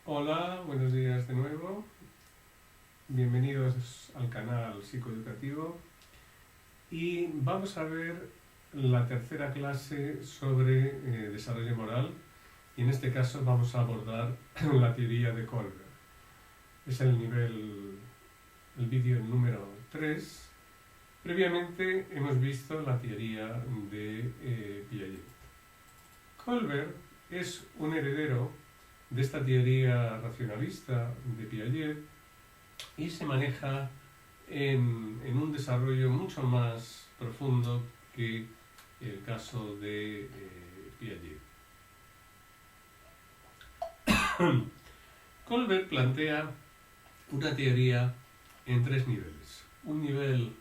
Hola, buenos días de nuevo. Bienvenidos al canal psicoeducativo y vamos a ver la tercera clase sobre desarrollo moral y en este caso vamos a abordar la teoría de Kohlberg. Es el vídeo número 3. Previamente hemos visto la teoría de Piaget. Kohlberg es un heredero de esta teoría racionalista de Piaget y se maneja en un desarrollo mucho más profundo que el caso de Piaget. Kohlberg plantea una teoría en 3 niveles. Un nivel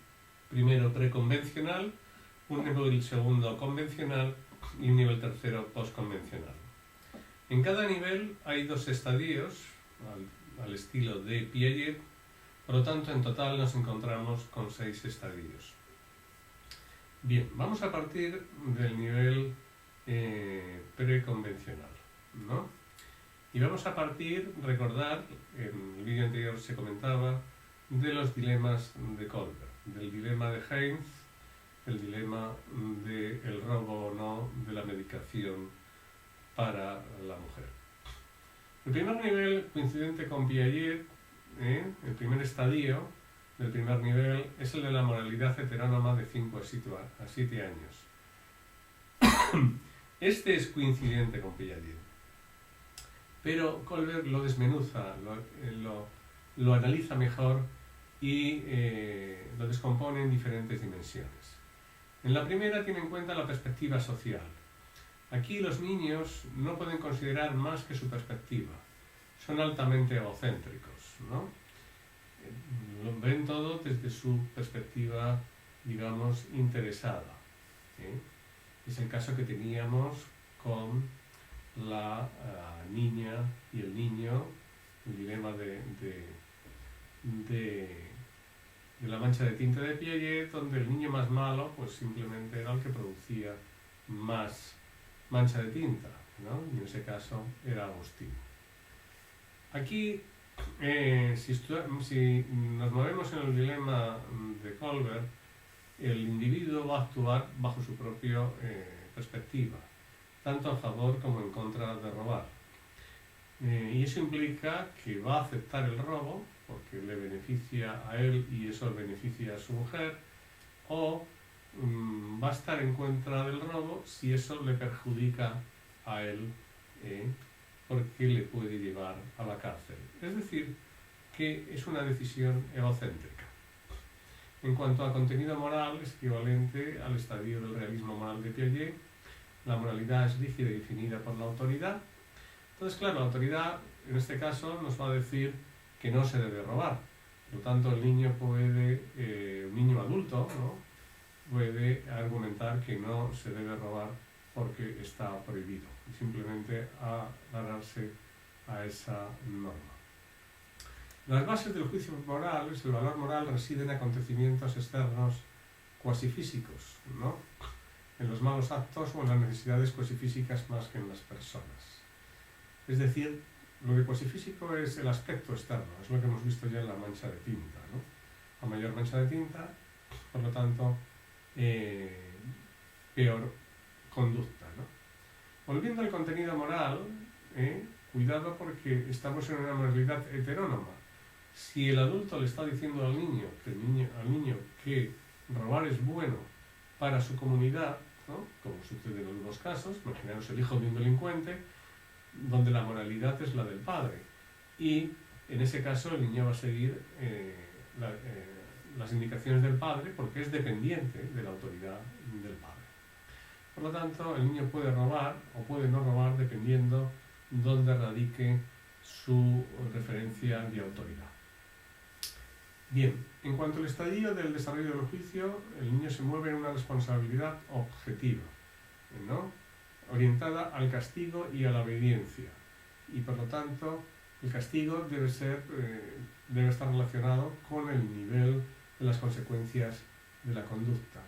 primero preconvencional, un nivel segundo convencional y un nivel tercero postconvencional. En cada nivel hay 2 estadios al estilo de Piaget, por lo tanto en total nos encontramos con 6 estadios. Bien, vamos a partir del nivel preconvencional, ¿no? Y vamos a partir, recordar, en el vídeo anterior se comentaba, de los dilemas de Kohlberg, del dilema de Heinz, el dilema del robo o no de la medicación para la mujer. El primer nivel, coincidente con Piaget, el primer estadio del primer nivel, es el de la moralidad heterónoma de 5 a 7 años. Este es coincidente con Piaget, pero Kohlberg lo desmenuza, lo analiza mejor y lo descompone en diferentes dimensiones. En la primera tiene en cuenta la perspectiva social. Aquí los niños no pueden considerar más que su perspectiva. Son altamente egocéntricos, ¿no? Lo ven todo desde su perspectiva, digamos, interesada. Es el caso que teníamos con la niña y el niño, el dilema de la mancha de tinta de Piaget, donde el niño más malo pues simplemente era el que producía más mancha de tinta, ¿no? Y en ese caso era Agustín. Aquí, si nos movemos en el dilema de Kohlberg, el individuo va a actuar bajo su propia perspectiva, tanto a favor como en contra de robar. Y eso implica que va a aceptar el robo, porque le beneficia a él y eso beneficia a su mujer, o va a estar en contra del robo si eso le perjudica a él, porque le puede llevar a la cárcel. Es decir, que es una decisión egocéntrica. En cuanto a contenido moral, es equivalente al estadio del realismo moral de Piaget. La moralidad es rígida y definida por la autoridad. Entonces, claro, la autoridad, en este caso, nos va a decir que no se debe robar. Por lo tanto, el niño puede, un niño adulto, ¿no?, puede argumentar que no se debe robar porque está prohibido, y simplemente agarrarse a esa norma. Las bases del juicio moral, el valor moral, reside en acontecimientos externos cuasi físicos, ¿no?, en los malos actos o en las necesidades cuasi físicas más que en las personas. Es decir, lo de cuasi físico es el aspecto externo, es lo que hemos visto ya en la mancha de tinta, ¿no? A mayor mancha de tinta, por lo tanto, peor conducta, ¿no? Volviendo al contenido moral, cuidado porque estamos en una moralidad heterónoma. Si el adulto le está diciendo al niño que robar es bueno para su comunidad, ¿no?, como sucede en algunos casos, imaginaros el hijo de un delincuente, donde la moralidad es la del padre, y en ese caso el niño va a seguir las indicaciones del padre porque es dependiente de la autoridad del padre. Por lo tanto, el niño puede robar o puede no robar dependiendo dónde radique su referencia de autoridad. Bien, en cuanto al estadio del desarrollo del juicio, el niño se mueve en una responsabilidad objetiva, ¿no?, orientada al castigo y a la obediencia, y por lo tanto el castigo debe estar relacionado con el nivel de las consecuencias de la conducta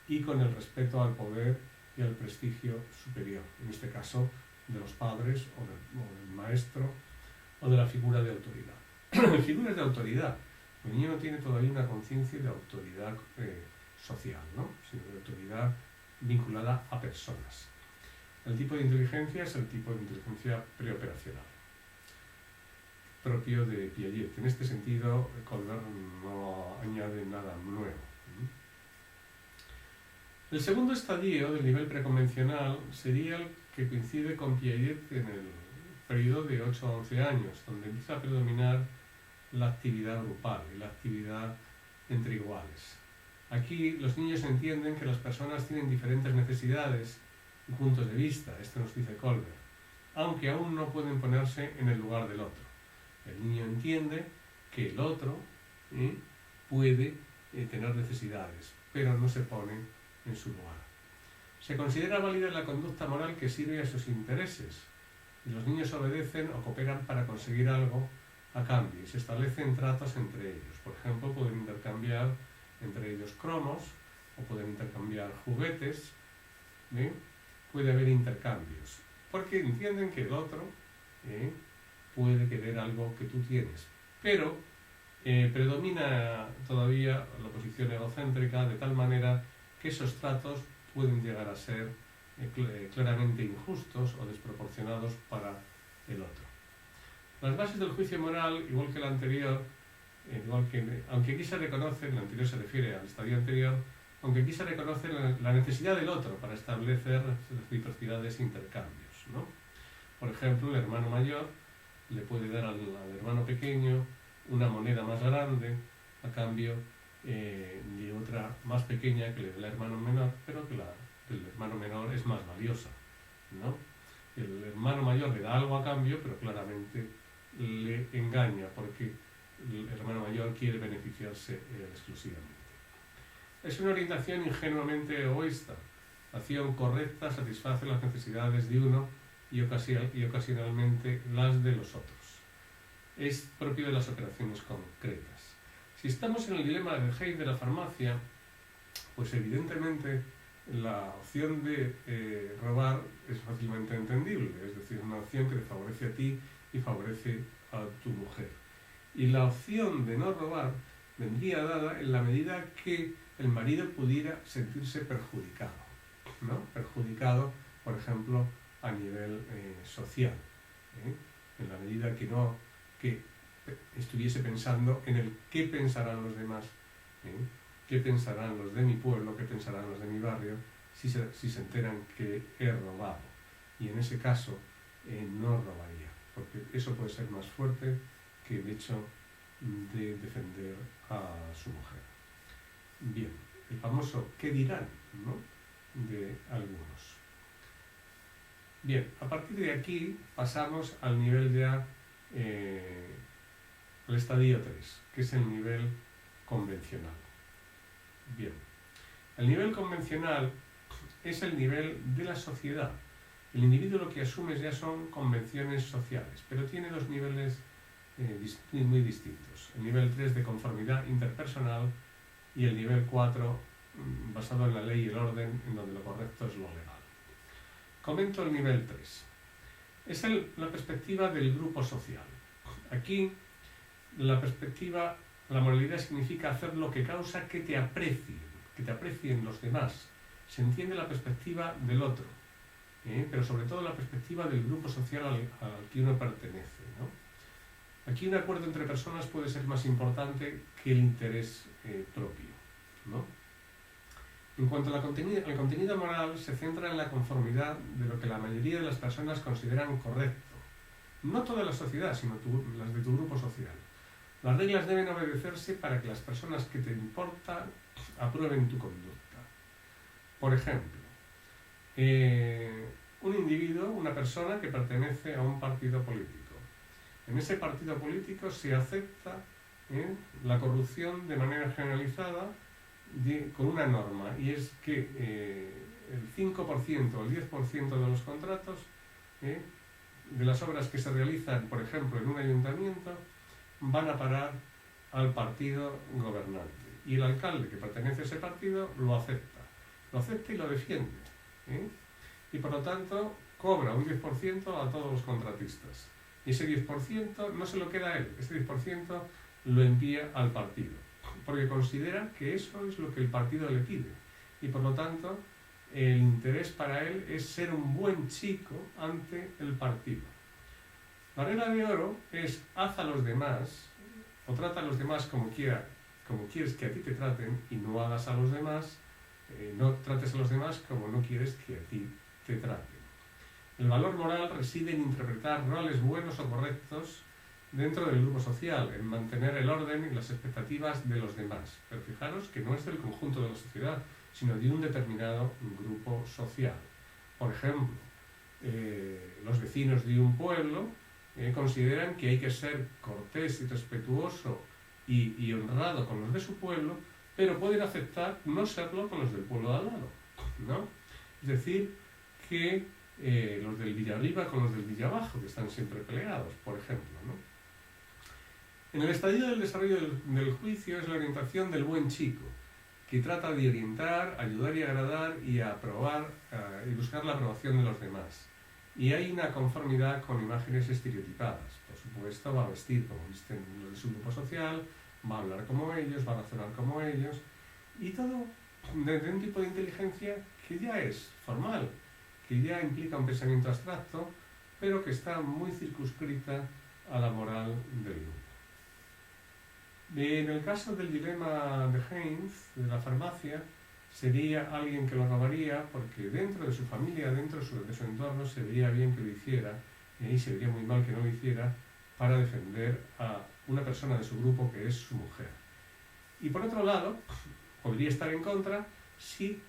y con el respeto al poder y al prestigio superior, en este caso de los padres o del maestro o de la figura de autoridad. Figuras de autoridad. El niño no tiene todavía una conciencia de autoridad social, ¿no? Sino de autoridad vinculada a personas. El tipo de inteligencia es el tipo de inteligencia preoperacional, propio de Piaget. En este sentido, Kohlberg no añade nada nuevo. El segundo estadio del nivel preconvencional sería el que coincide con Piaget en el periodo de 8 a 11 años, donde empieza a predominar la actividad grupal y la actividad entre iguales. Aquí los niños entienden que las personas tienen diferentes necesidades y puntos de vista, esto nos dice Kohlberg, aunque aún no pueden ponerse en el lugar del otro. El niño entiende que el otro puede tener necesidades, pero no se pone en su lugar. Se considera válida la conducta moral que sirve a sus intereses, y los niños obedecen o cooperan para conseguir algo a cambio, y se establecen tratos entre ellos. Por ejemplo, pueden intercambiar entre ellos cromos, o pueden intercambiar juguetes, puede haber intercambios, porque entienden que el otro puede querer algo que tú tienes, pero predomina todavía la posición egocéntrica, de tal manera que esos tratos pueden llegar a ser claramente injustos o desproporcionados para el otro. Las bases del juicio moral, igual que el anterior, aunque aquí se reconoce, el anterior se refiere al estadio anterior, aunque aquí se reconoce la necesidad del otro para establecer reciprocidades e intercambios, ¿no? Por ejemplo, el hermano mayor le puede dar al hermano pequeño una moneda más grande a cambio de otra más pequeña que le dé el hermano menor, pero que el hermano menor es más valiosa, ¿no? El hermano mayor le da algo a cambio, pero claramente le engaña porque el hermano mayor quiere beneficiarse exclusivamente. Es una orientación ingenuamente egoísta. La acción correcta satisface las necesidades de uno y ocasionalmente las de los otros. Es propio de las operaciones concretas. Si estamos en el dilema del Hayes de la farmacia, pues evidentemente la opción de robar es fácilmente entendible, es decir, una opción que te favorece a ti y favorece a tu mujer. Y la opción de no robar vendría dada en la medida que el marido pudiera sentirse perjudicado, ¿no? Perjudicado, por ejemplo, a nivel social, en la medida que estuviese pensando en el qué pensarán los demás, qué pensarán los de mi pueblo, qué pensarán los de mi barrio, si se enteran que he robado. Y en ese caso no robaría, porque eso puede ser más fuerte que el hecho de defender a su mujer. Bien, el famoso ¿qué dirán?, ¿no?, de algunos. Bien, a partir de aquí pasamos al nivel ya, al estadio 3, que es el nivel convencional. Bien, el nivel convencional es el nivel de la sociedad. El individuo lo que asume ya son convenciones sociales, pero tiene dos niveles muy distintos. El nivel 3 de conformidad interpersonal y el nivel 4 basado en la ley y el orden, en donde lo correcto es lo legal. Comento el nivel 3. Es la perspectiva del grupo social. Aquí la moralidad significa hacer lo que causa que te aprecien los demás. Se entiende la perspectiva del otro, pero sobre todo la perspectiva del grupo social al que uno pertenece, ¿no? Aquí un acuerdo entre personas puede ser más importante que el interés propio, ¿no? En cuanto al contenido moral, se centra en la conformidad de lo que la mayoría de las personas consideran correcto. No toda la sociedad, sino las de tu grupo social. Las reglas deben obedecerse para que las personas que te importan aprueben tu conducta. Por ejemplo, un individuo, una persona que pertenece a un partido político. En ese partido político se acepta la corrupción de manera generalizada con una norma, y es que el 5% o el 10% de los contratos de las obras que se realizan, por ejemplo, en un ayuntamiento, van a parar al partido gobernante. Y el alcalde que pertenece a ese partido lo acepta y lo defiende, y por lo tanto cobra un 10% a todos los contratistas. Y ese 10% no se lo queda a él, ese 10% lo envía al partido, porque considera que eso es lo que el partido le pide. Y por lo tanto, el interés para él es ser un buen chico ante el partido. La regla de oro es haz a los demás, o trata a los demás como quieres que a ti te traten, y no hagas a los demás, no trates a los demás como no quieres que a ti te traten. El valor moral reside en interpretar roles buenos o correctos dentro del grupo social, en mantener el orden y las expectativas de los demás. Pero fijaros que no es del conjunto de la sociedad, sino de un determinado grupo social. Por ejemplo, los vecinos de un pueblo consideran que hay que ser cortés y respetuoso y honrado con los de su pueblo, pero pueden aceptar no serlo con los del pueblo de al lado, ¿no? Es decir, que los del Villarriba con los del Villabajo, que están siempre peleados, por ejemplo, ¿no? En el estadio del desarrollo del juicio es la orientación del buen chico, que trata de orientar, ayudar y agradar y aprobar y buscar la aprobación de los demás. Y hay una conformidad con imágenes estereotipadas. Por supuesto, va a vestir como visten los de su grupo social, va a hablar como ellos, va a razonar como ellos, y todo desde un tipo de inteligencia que ya es formal, que ya implica un pensamiento abstracto, pero que está muy circunscrita a la moral del grupo. En el caso del dilema de Heinz, de la farmacia, sería alguien que lo robaría porque dentro de su familia, dentro de su entorno, se vería bien que lo hiciera, y se vería muy mal que no lo hiciera, para defender a una persona de su grupo que es su mujer. Y por otro lado, podría estar en contra si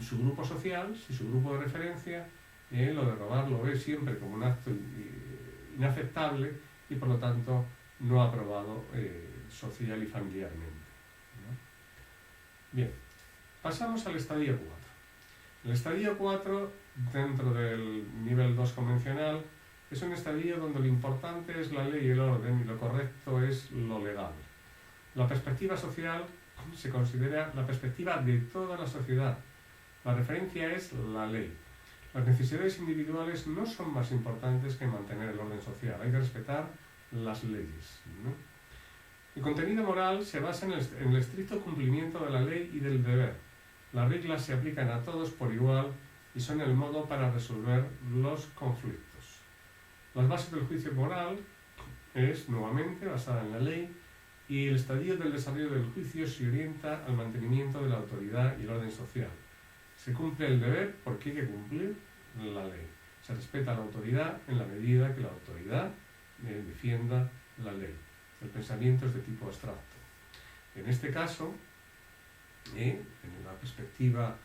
su grupo social, si su grupo de referencia, lo de robar lo ve siempre como un acto inaceptable y por lo tanto no aprobado social y familiarmente, ¿no? Bien, pasamos al estadio 4. El estadio 4, dentro del nivel 2 convencional, es un estadio donde lo importante es la ley y el orden y lo correcto es lo legal. La perspectiva social se considera la perspectiva de toda la sociedad. La referencia es la ley. Las necesidades individuales no son más importantes que mantener el orden social. Hay que respetar las leyes, ¿no? El contenido moral se basa en el estricto cumplimiento de la ley y del deber. Las reglas se aplican a todos por igual y son el modo para resolver los conflictos. Las bases del juicio moral es, nuevamente, basada en la ley, y el estadio del desarrollo del juicio se orienta al mantenimiento de la autoridad y el orden social. Se cumple el deber porque hay que cumplir la ley. Se respeta la autoridad en la medida que la autoridad defienda la ley. El pensamiento es de tipo abstracto. En este caso, en la perspectiva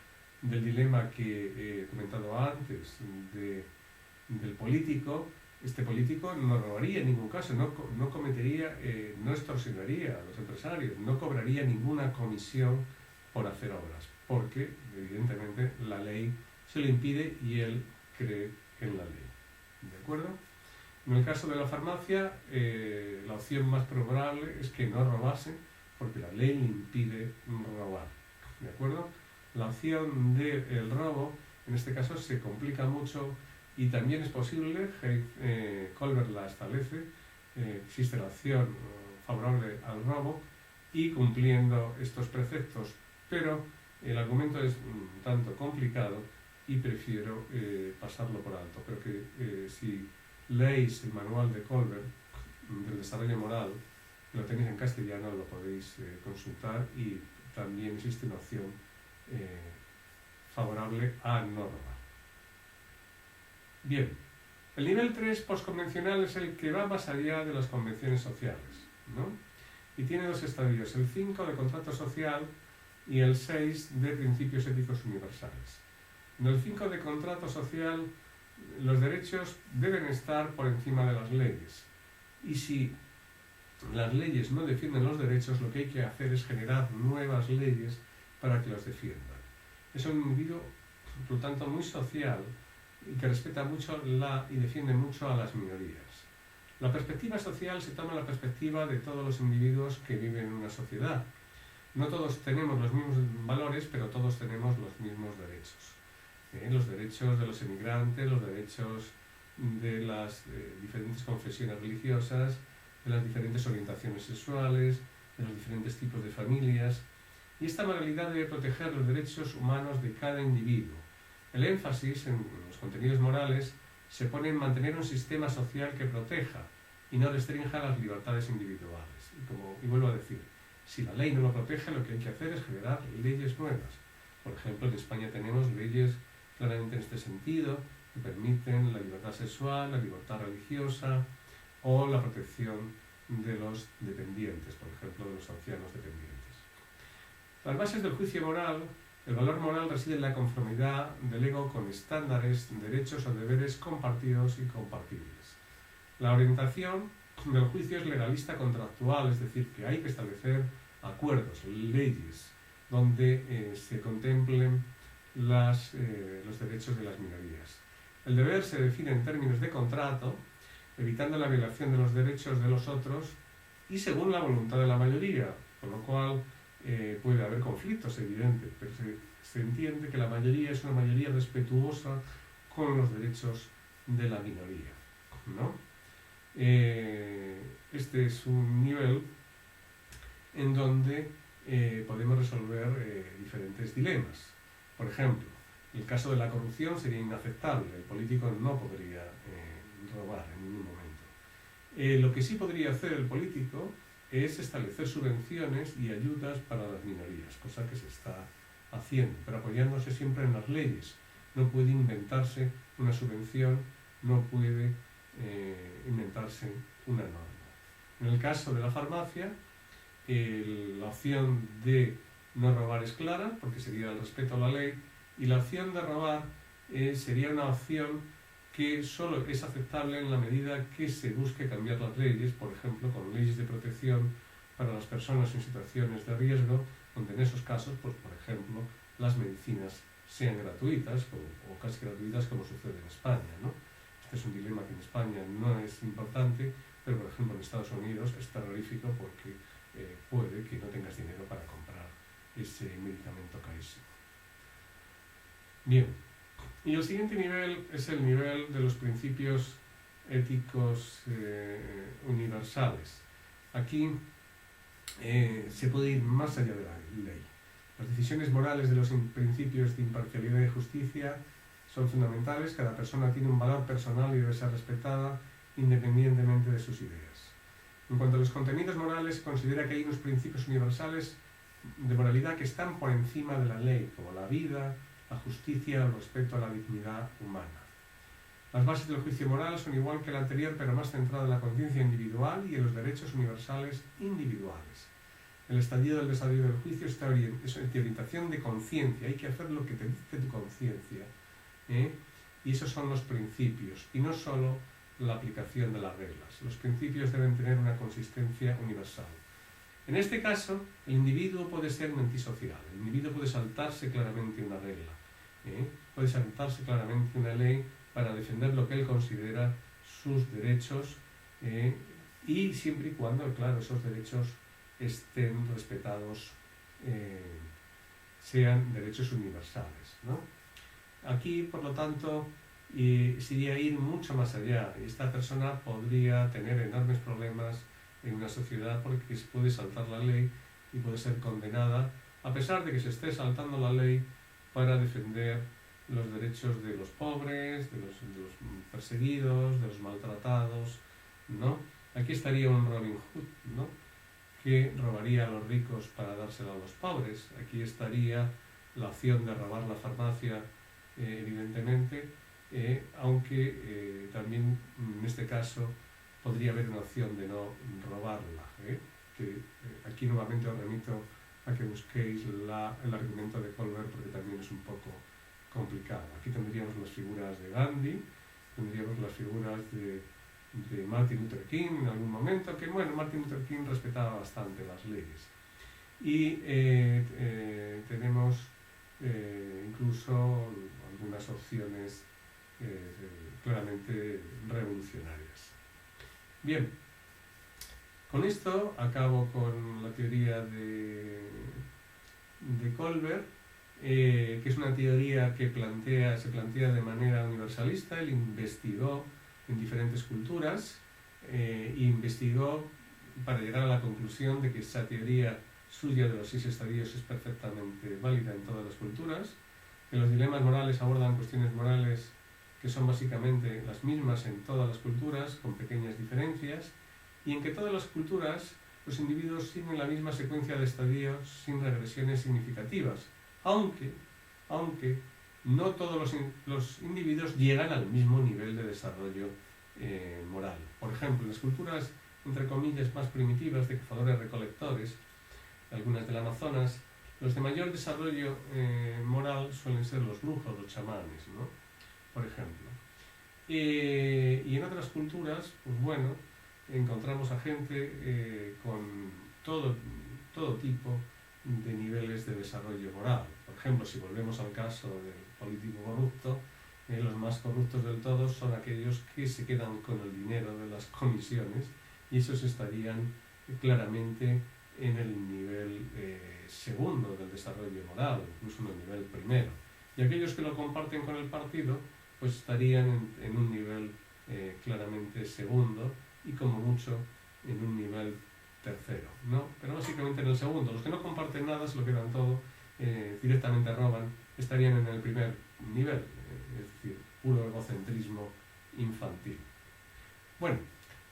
del dilema que he comentado antes del político, este político no robaría en ningún caso, no cometería, no extorsionaría a los empresarios, no cobraría ninguna comisión por hacer obras, porque evidentemente la ley se lo impide y él cree en la ley. ¿De acuerdo? En el caso de la farmacia, la opción más probable es que no robase, porque la ley le impide robar. ¿De acuerdo? La opción del robo, en este caso, se complica mucho y también es posible, Colbert la establece, existe la opción favorable al robo y cumpliendo estos preceptos, pero el argumento es un tanto complicado y prefiero pasarlo por alto. Pero que si leéis el manual de Colbert del desarrollo moral, lo tenéis en castellano, lo podéis consultar, y también existe una opción favorable a no robar. Bien, el nivel 3 postconvencional es el que va más allá de las convenciones sociales, ¿no? Y tiene dos estadios, el 5 de contrato social y el 6 de principios éticos universales. En el 5 de contrato social, los derechos deben estar por encima de las leyes. Y si las leyes no defienden los derechos, lo que hay que hacer es generar nuevas leyes para que los defiendan. Es un individuo, por lo tanto, muy social y que respeta mucho y defiende mucho a las minorías. La perspectiva social se toma la perspectiva de todos los individuos que viven en una sociedad. No todos tenemos los mismos valores, pero todos tenemos los mismos derechos. Los derechos de los emigrantes, los derechos de las diferentes confesiones religiosas, de las diferentes orientaciones sexuales, de los diferentes tipos de familias, y esta moralidad debe proteger los derechos humanos de cada individuo. El énfasis en los contenidos morales se pone en mantener un sistema social que proteja y no restrinja las libertades individuales. Y vuelvo a decir, si la ley no lo protege, lo que hay que hacer es generar leyes nuevas. Por ejemplo, en España tenemos leyes claramente en este sentido, que permiten la libertad sexual, la libertad religiosa o la protección de los dependientes, por ejemplo, de los ancianos dependientes. Las bases del juicio moral, el valor moral reside en la conformidad del ego con estándares, derechos o deberes compartidos y compartibles. La orientación del juicio es legalista contractual, es decir, que hay que establecer acuerdos, leyes, donde se contemplen los derechos de las minorías. El deber se define en términos de contrato, evitando la violación de los derechos de los otros y según la voluntad de la mayoría, con lo cual puede haber conflictos evidentes, pero se entiende que la mayoría es una mayoría respetuosa con los derechos de la minoría, ¿no? Este es un nivel en donde podemos resolver diferentes dilemas. Por ejemplo, el caso de la corrupción sería inaceptable, el político no podría robar en ningún momento. Lo que sí podría hacer el político es establecer subvenciones y ayudas para las minorías, cosa que se está haciendo, pero apoyándose siempre en las leyes. No puede inventarse una subvención, no puede inventarse una norma. En el caso de la farmacia, la opción de no robar es clara, porque sería el respeto a la ley, y la opción de robar sería una opción que solo es aceptable en la medida que se busque cambiar las leyes, por ejemplo, con leyes de protección para las personas en situaciones de riesgo, donde en esos casos, pues, por ejemplo, las medicinas sean gratuitas o casi gratuitas, como sucede en España, ¿no? Este es un dilema que en España no es importante, pero por ejemplo en Estados Unidos es terrorífico porque puede que no tengas dinero para comprar ese medicamento carísimo. Bien, y el siguiente nivel es el nivel de los principios éticos universales. Aquí se puede ir más allá de la ley. Las decisiones morales de los principios de imparcialidad y justicia son fundamentales. Cada persona tiene un valor personal y debe ser respetada independientemente de sus ideas. En cuanto a los contenidos morales, se considera que hay unos principios universales de moralidad que están por encima de la ley, como la vida, la justicia, el respeto a la dignidad humana. Las bases del juicio moral son igual que la anterior, pero más centrada en la conciencia individual y en los derechos universales individuales. El estadio del desarrollo del juicio es orientación de conciencia, hay que hacer lo que te dice tu conciencia, y esos son los principios, y no solo la aplicación de las reglas. Los principios deben tener una consistencia universal. En este caso, el individuo puede ser un antisocial, el individuo puede saltarse claramente una regla, puede saltarse claramente una ley para defender lo que él considera sus derechos, y siempre y cuando, claro, esos derechos estén respetados, sean derechos universales, ¿no? Aquí, por lo tanto, sería ir mucho más allá. Esta persona podría tener enormes problemas en una sociedad porque se puede saltar la ley y puede ser condenada, a pesar de que se esté saltando la ley para defender los derechos de los pobres, de los perseguidos, de los maltratados, ¿no? Aquí estaría un Robin Hood, ¿no?, que robaría a los ricos para dárselo a los pobres. Aquí estaría la opción de robar la farmacia, evidentemente, aunque también en este caso podría haber una opción de no robarla, que aquí nuevamente os remito a que busquéis el argumento de Colbert, porque también es un poco complicado. Aquí tendríamos las figuras de Gandhi, tendríamos las figuras de Martin Luther King en algún momento, que bueno, Martin Luther King respetaba bastante las leyes. Y tenemos incluso algunas opciones claramente revolucionarias. Bien, con esto acabo con la teoría de Colbert, que es una teoría que se plantea de manera universalista. Él investigó en diferentes culturas e investigó para llegar a la conclusión de que esa teoría suya de los 6 estadios es perfectamente válida en todas las culturas, que los dilemas morales abordan cuestiones morales que son básicamente las mismas en todas las culturas, con pequeñas diferencias, y en que todas las culturas los individuos siguen la misma secuencia de estadios sin regresiones significativas, aunque no todos los individuos llegan al mismo nivel de desarrollo moral. Por ejemplo, en las culturas, entre comillas, más primitivas de cazadores-recolectores, algunas del Amazonas, los de mayor desarrollo moral suelen ser los brujos, los chamanes, ¿no? Por ejemplo. Y en otras culturas, pues bueno, encontramos a gente con todo tipo de niveles de desarrollo moral. Por ejemplo, si volvemos al caso del político corrupto, los más corruptos del todo son aquellos que se quedan con el dinero de las comisiones, y esos estarían claramente en el nivel segundo del desarrollo moral, incluso en el nivel primero. Y aquellos que lo comparten con el partido, pues estarían en un nivel claramente segundo, y como mucho en un nivel tercero, ¿no? Pero básicamente en el segundo. Los que no comparten nada, se lo quedan todo, directamente roban, estarían en el primer nivel, es decir, puro egocentrismo infantil. Bueno,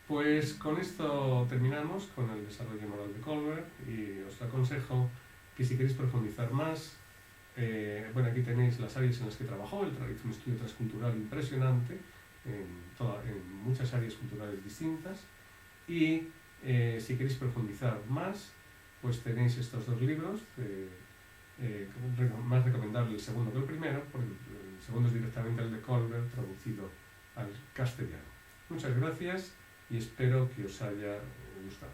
pues con esto terminamos con el desarrollo moral de Kohlberg, y os aconsejo que si queréis profundizar más, bueno, aquí tenéis las áreas en las que trabajó. Él hizo un estudio transcultural impresionante en muchas áreas culturales distintas, y si queréis profundizar más, pues tenéis estos 2 libros, más recomendable el segundo que el primero, porque el segundo es directamente el de Kohlberg traducido al castellano. Muchas gracias y espero que os haya gustado.